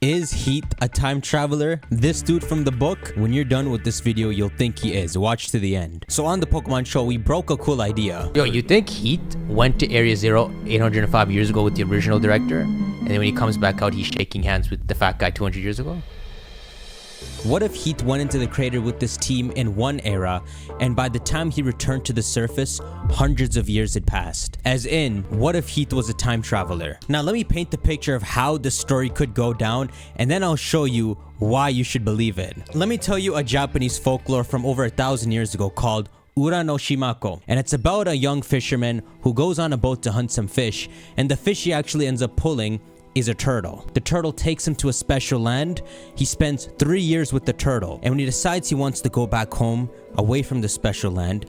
Is Heath a time traveler? This dude from the book? When you're done with this video, you'll think he is. Watch to the end. So on the Pokemon show, we broke a cool idea. Yo, you think Heath went to Area Zero 805 years ago with the original director? And then when he comes back out, he's shaking hands with the fat guy 200 years ago? What if Heath went into the crater with this team in one era, and by the time he returned to the surface, hundreds of years had passed? As in, what if Heath was a time traveler? Now let me paint the picture of how the story could go down, and then I'll show you why you should believe it. Let me tell you a Japanese folklore from over 1,000 years ago called Ura no Shimako, and it's about a young fisherman who goes on a boat to hunt some fish, and the fish he actually ends up pulling is a turtle. The turtle takes him to a special land. He spends 3 years with the turtle, and when he decides he wants to go back home away from the special land,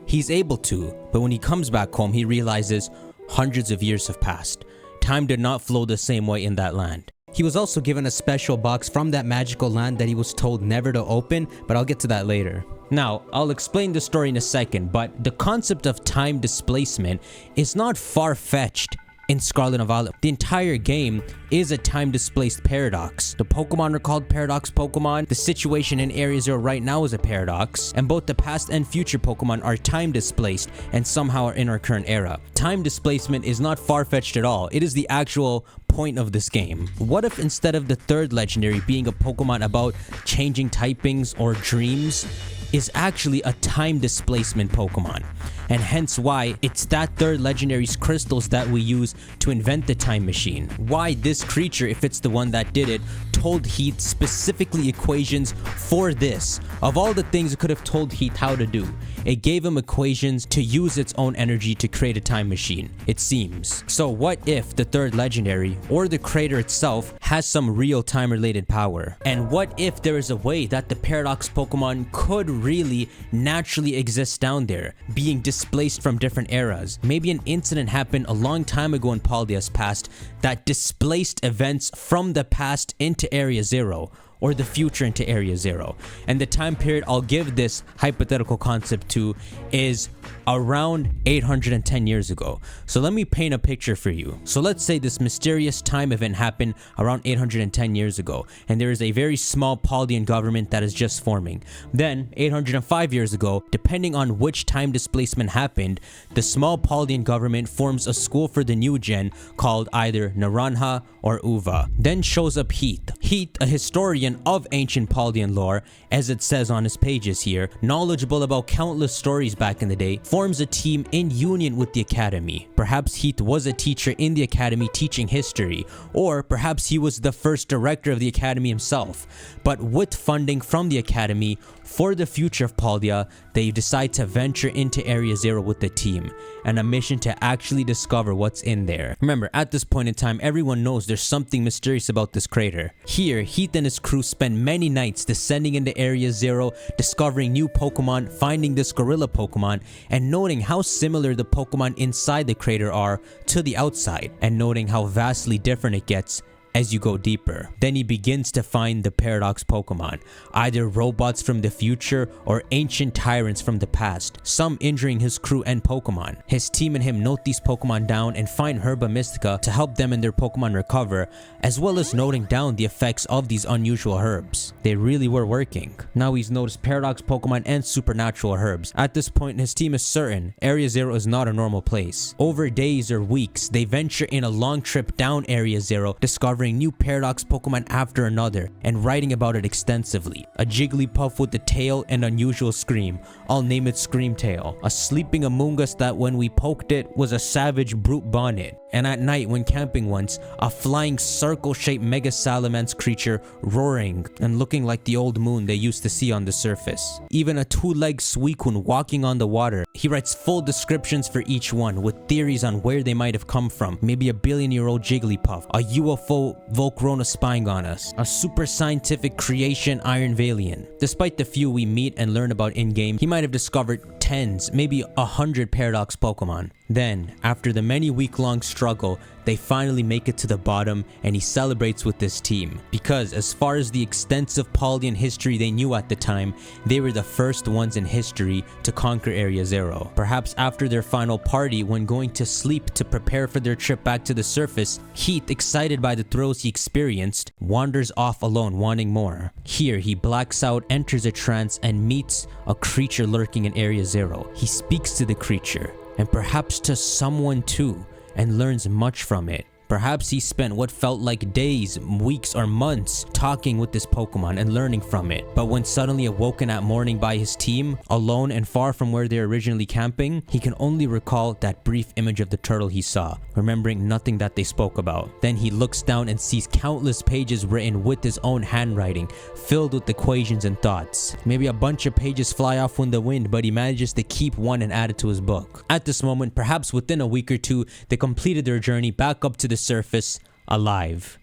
he's able to, but when he comes back home, he realizes hundreds of years have passed. Time did not flow the same way in that land. He was also given a special box from that magical land that he was told never to open, but I'll get to that later. Now, I'll explain the story in a second, but the concept of time displacement is not far-fetched. In Scarlet and Violet, the entire game is a time-displaced paradox. The Pokemon are called Paradox Pokemon. The situation in Area Zero right now is a paradox. And both the past and future Pokemon are time-displaced and somehow are in our current era. Time displacement is not far-fetched at all. It is the actual point of this game. What if instead of the third legendary being a Pokemon about changing typings or dreams, is actually a time displacement Pokemon? And hence why it's that third legendary's crystals that we use to invent the time machine. Why this creature, if it's the one that did it, told Heath specifically equations for this. Of all the things it could have told Heath how to do, it gave him equations to use its own energy to create a time machine, it seems. So what if the third legendary, or the creator itself, has some real time related power? And what if there is a way that the Paradox Pokemon could really naturally exist down there, being displaced from different eras? Maybe an incident happened a long time ago in Paldea's past that displaced events from the past into Area Zero, or the future into Area Zero. And the time period I'll give this hypothetical concept to is around 810 years ago. So let me paint a picture for you. So let's say this mysterious time event happened around 810 years ago, and there is a very small Paldean government that is just forming. Then 805 years ago, depending on which time displacement happened, the small Paldean government forms a school for the new gen called either Naranja or Uva. Then shows up Heath. Heath, a historian of ancient Paldean lore, as it says on his pages here, knowledgeable about countless stories back in the day, forms a team in union with the academy. Perhaps Heath was a teacher in the academy teaching history, or perhaps he was the first director of the academy himself. But with funding from the academy for the future of Paldea, they decide to venture into Area Zero with the team, and a mission to actually discover what's in there. Remember, at this point in time, everyone knows there's something mysterious about this crater. Here, Heath and his crew spend many nights descending into Area Zero, discovering new Pokemon, finding this gorilla Pokemon, and noting how similar the Pokemon inside the crater are to the outside, and noting how vastly different it gets as you go deeper. Then he begins to find the Paradox Pokemon, either robots from the future or ancient tyrants from the past, some injuring his crew and Pokemon. His team and him note these Pokemon down and find Herba Mystica to help them and their Pokemon recover, as well as noting down the effects of these unusual herbs. They really were working. Now he's noticed Paradox Pokemon and supernatural herbs. At this point, his team is certain Area Zero is not a normal place. Over days or weeks, they venture in a long trip down Area Zero, discovering new Paradox Pokemon after another and writing about it extensively. A Jigglypuff with a tail and unusual scream. I'll name it Screamtail. A sleeping Amoonguss that when we poked it was a savage brute bonnet. And at night when camping once, a flying circle-shaped Mega Salamence creature roaring and looking like the old moon they used to see on the surface. Even a two-legged Suicune walking on the water. He writes full descriptions for each one with theories on where they might have come from. Maybe a billion-year-old Jigglypuff, a UFO Volcarona spying on us, a super scientific creation Iron Valiant. Despite the few we meet and learn about in-game, he might have discovered tens, maybe 100 Paradox Pokemon. Then, after the many week-long struggle, they finally make it to the bottom and he celebrates with this team. Because as far as the extensive Paulian history they knew at the time, they were the first ones in history to conquer Area Zero. Perhaps after their final party, when going to sleep to prepare for their trip back to the surface, Heath, excited by the thrills he experienced, wanders off alone wanting more. Here, he blacks out, enters a trance, and meets a creature lurking in Area Zero. He speaks to the creature, and perhaps to someone too, and learns much from it. Perhaps he spent what felt like days, weeks, or months talking with this Pokemon and learning from it. But when suddenly awoken at morning by his team, alone and far from where they were originally camping, he can only recall that brief image of the turtle he saw, remembering nothing that they spoke about. Then he looks down and sees countless pages written with his own handwriting, filled with equations and thoughts. Maybe a bunch of pages fly off in the wind, but he manages to keep one and add it to his book. At this moment, perhaps within a week or two, they completed their journey back up to the surface alive.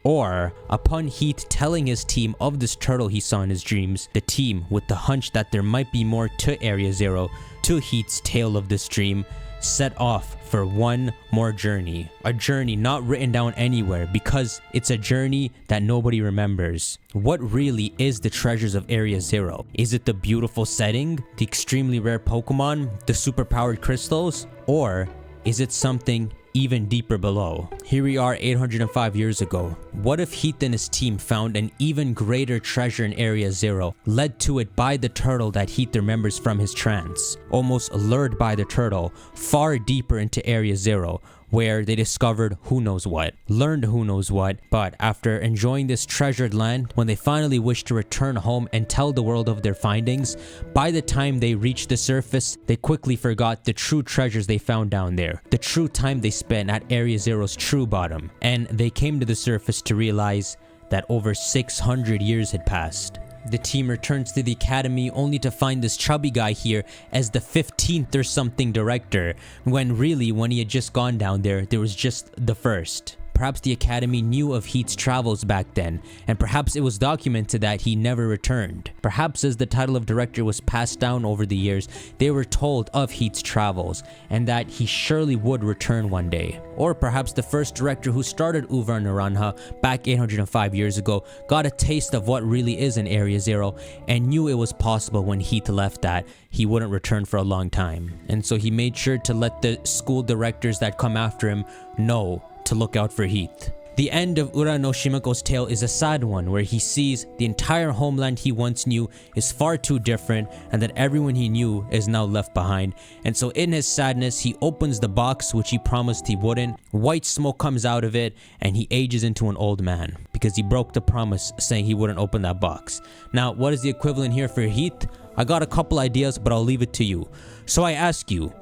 Or, upon Heath telling his team of this turtle he saw in his dreams, the team, with the hunch that there might be more to Area Zero, to Heath's tale of this dream, set off for one more journey. A journey not written down anywhere, because it's a journey that nobody remembers. What really is the treasures of Area Zero? Is it the beautiful setting, the extremely rare Pokemon, the superpowered crystals, or is it something even deeper below? Here we are 805 years ago. What if Heath and his team found an even greater treasure in Area Zero, led to it by the turtle that Heath remembers from his trance, almost lured by the turtle far deeper into Area Zero, where they discovered who knows what, learned who knows what, but after enjoying this treasured land, when they finally wished to return home and tell the world of their findings, by the time they reached the surface, they quickly forgot the true treasures they found down there, the true time they spent at Area Zero's true bottom, and they came to the surface to realize that over 600 years had passed. The team returns to the academy only to find this chubby guy here as the 15th or something director, when really, when he had just gone down there was just the first. Perhaps the academy knew of Heath's travels back then, and perhaps it was documented that he never returned. Perhaps as the title of director was passed down over the years, they were told of Heath's travels, and that he surely would return one day. Or perhaps the first director who started Uvar Naranja back 805 years ago got a taste of what really is in Area Zero, and knew it was possible when Heath left that he wouldn't return for a long time. And so he made sure to let the school directors that come after him know to look out for Heath. The end of Uranoshimako's tale is a sad one, where he sees the entire homeland he once knew is far too different, and that everyone he knew is now left behind. And so in his sadness, he opens the box which he promised he wouldn't. White smoke comes out of it, and he ages into an old man, because he broke the promise saying he wouldn't open that box. Now, what is the equivalent here for Heath? I got a couple ideas, but I'll leave it to you. So I ask you,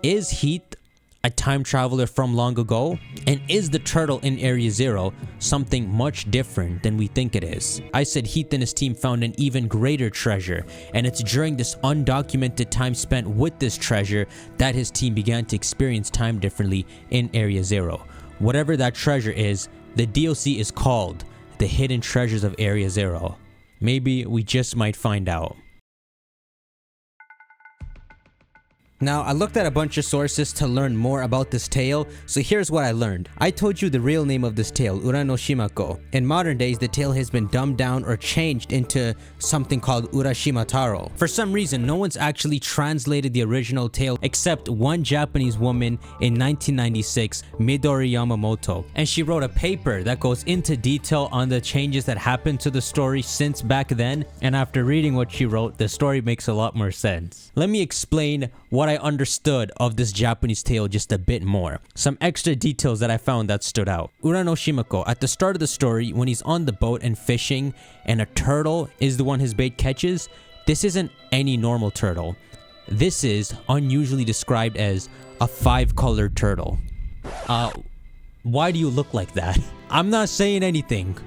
is Heath a time traveler from long ago? And is the turtle in Area Zero something much different than we think it is? I said Heath and his team found an even greater treasure, and it's during this undocumented time spent with this treasure that his team began to experience time differently in Area Zero. Whatever that treasure is, the DLC is called The Hidden Treasures of Area Zero. Maybe we just might find out. Now, I looked at a bunch of sources to learn more about this tale, so here's what I learned. I told you the real name of this tale, Uranoshimako. In modern days, the tale has been dumbed down or changed into something called Urashima Taro. For some reason, no one's actually translated the original tale except one Japanese woman in 1996, Midori Yamamoto. And she wrote a paper that goes into detail on the changes that happened to the story since back then, and after reading what she wrote, the story makes a lot more sense. Let me explain what I understood of this Japanese tale just a bit more. Some extra details that I found that stood out. Uranoshimako, at the start of the story, when he's on the boat and fishing, and a turtle is the one his bait catches, this isn't any normal turtle. This is unusually described as a 5-colored turtle. Why do you look like that? I'm not saying anything,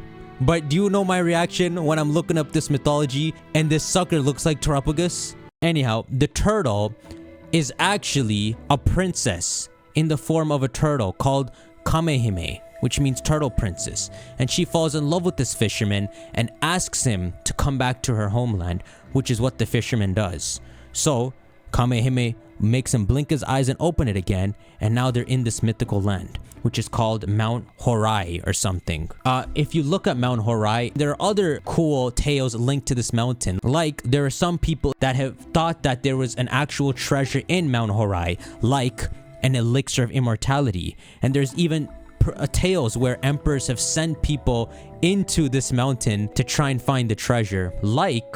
but do you know my reaction when I'm looking up this mythology and this sucker looks like Tarapagus? Anyhow, the turtle is actually a princess in the form of a turtle called Kamehime, which means turtle princess, and she falls in love with this fisherman and asks him to come back to her homeland, which is what the fisherman does. So Kamehime makes him blink his eyes and open it again, and now they're in this mythical land, which is called Mount Horai or something. If you look at Mount Horai, there are other cool tales linked to this mountain. Like, there are some people that have thought that there was an actual treasure in Mount Horai, like an elixir of immortality. And there's even tales where emperors have sent people into this mountain to try and find the treasure, like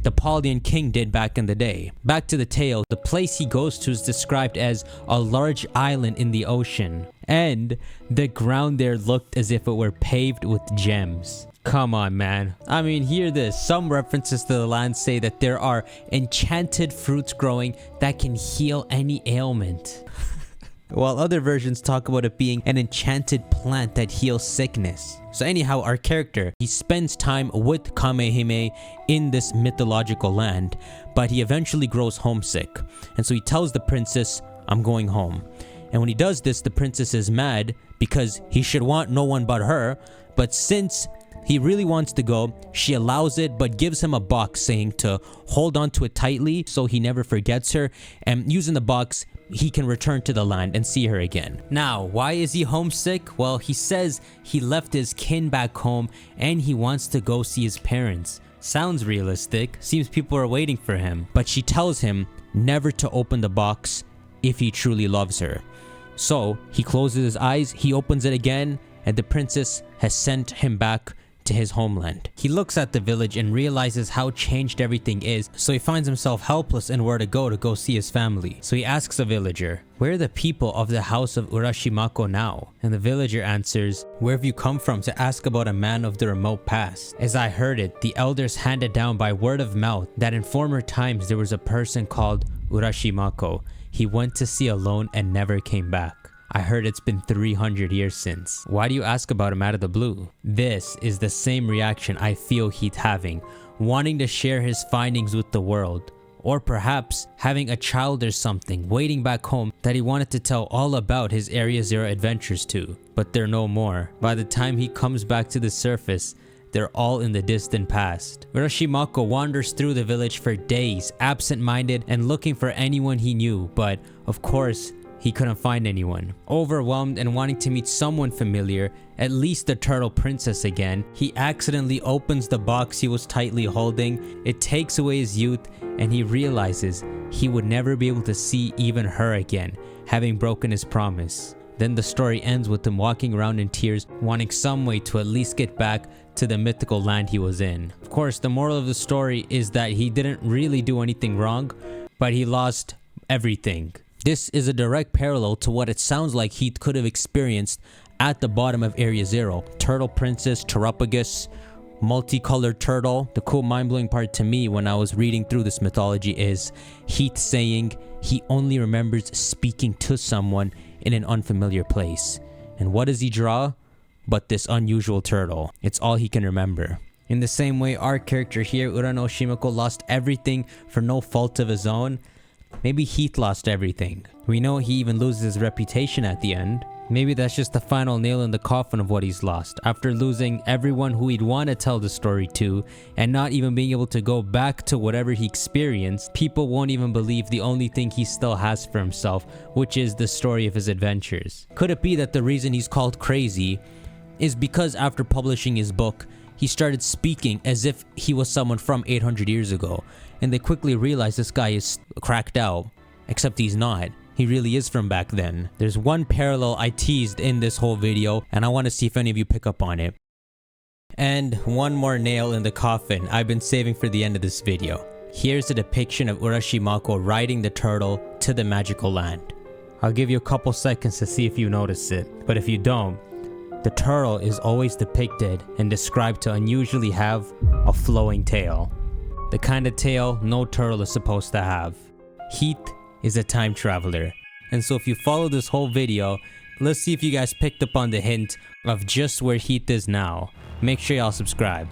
the Paulian king did back in the day. Back to the tale, the place he goes to is described as a large island in the ocean, and the ground there looked as if it were paved with gems. Come on, man. I mean, hear this. Some references to the land say that there are enchanted fruits growing that can heal any ailment. While other versions talk about it being an enchanted plant that heals sickness. So anyhow, our character, he spends time with Kamehime in this mythological land, but he eventually grows homesick. And so he tells the princess, I'm going home. And when he does this, the princess is mad because he should want no one but her. But since he really wants to go, she allows it, but gives him a box saying to hold on to it tightly so he never forgets her. And using the box, he can return to the land and see her again. Now, why is he homesick? Well, he says he left his kin back home and he wants to go see his parents. Sounds realistic. Seems people are waiting for him. But she tells him never to open the box if he truly loves her. So he closes his eyes, he opens it again, and the princess has sent him back to his homeland. He looks at the village and realizes how changed everything is, so he finds himself helpless and where to go see his family. So he asks a villager, where are the people of the house of Urashimako now? And the villager answers, where have you come from to ask about a man of the remote past? As I heard it, the elders handed down by word of mouth that in former times there was a person called Urashimako. He went to sea alone and never came back. I heard it's been 300 years since. Why do you ask about him out of the blue? This is the same reaction I feel he's having, wanting to share his findings with the world. Or perhaps having a child or something waiting back home that he wanted to tell all about his Area Zero adventures to. But they're no more. By the time he comes back to the surface, they're all in the distant past. Urashimako wanders through the village for days, absent-minded and looking for anyone he knew, but of course, he couldn't find anyone. Overwhelmed and wanting to meet someone familiar, at least the turtle princess again, he accidentally opens the box he was tightly holding. It takes away his youth and he realizes he would never be able to see even her again, having broken his promise. Then the story ends with him walking around in tears, wanting some way to at least get back to the mythical land he was in. Of course, the moral of the story is that he didn't really do anything wrong, but he lost everything. This is a direct parallel to what it sounds like he could have experienced at the bottom of Area Zero. Turtle Princess, Pteropagus, multicolored turtle. The cool mind-blowing part to me when I was reading through this mythology is Heath saying he only remembers speaking to someone in an unfamiliar place. And what does he draw? But this unusual turtle. It's all he can remember. In the same way, our character here, Urano Shimako, lost everything for no fault of his own. Maybe Heath lost everything. We know he even loses his reputation at the end. Maybe that's just the final nail in the coffin of what he's lost. After losing everyone who he'd want to tell the story to, and not even being able to go back to whatever he experienced, people won't even believe the only thing he still has for himself, which is the story of his adventures. Could it be that the reason he's called crazy is because after publishing his book, he started speaking as if he was someone from 800 years ago, and they quickly realized this guy is cracked out, except he's not. He really is from back then. There's one parallel I teased in this whole video, and I want to see if any of you pick up on it. And one more nail in the coffin I've been saving for the end of this video. Here's a depiction of Urashimako riding the turtle to the magical land. I'll give you a couple seconds to see if you notice it, but if you don't, the turtle is always depicted and described to unusually have a flowing tail. The kind of tail no turtle is supposed to have. Heath is a time traveler. And so if you follow this whole video, let's see if you guys picked up on the hint of just where Heath is now. Make sure y'all subscribe.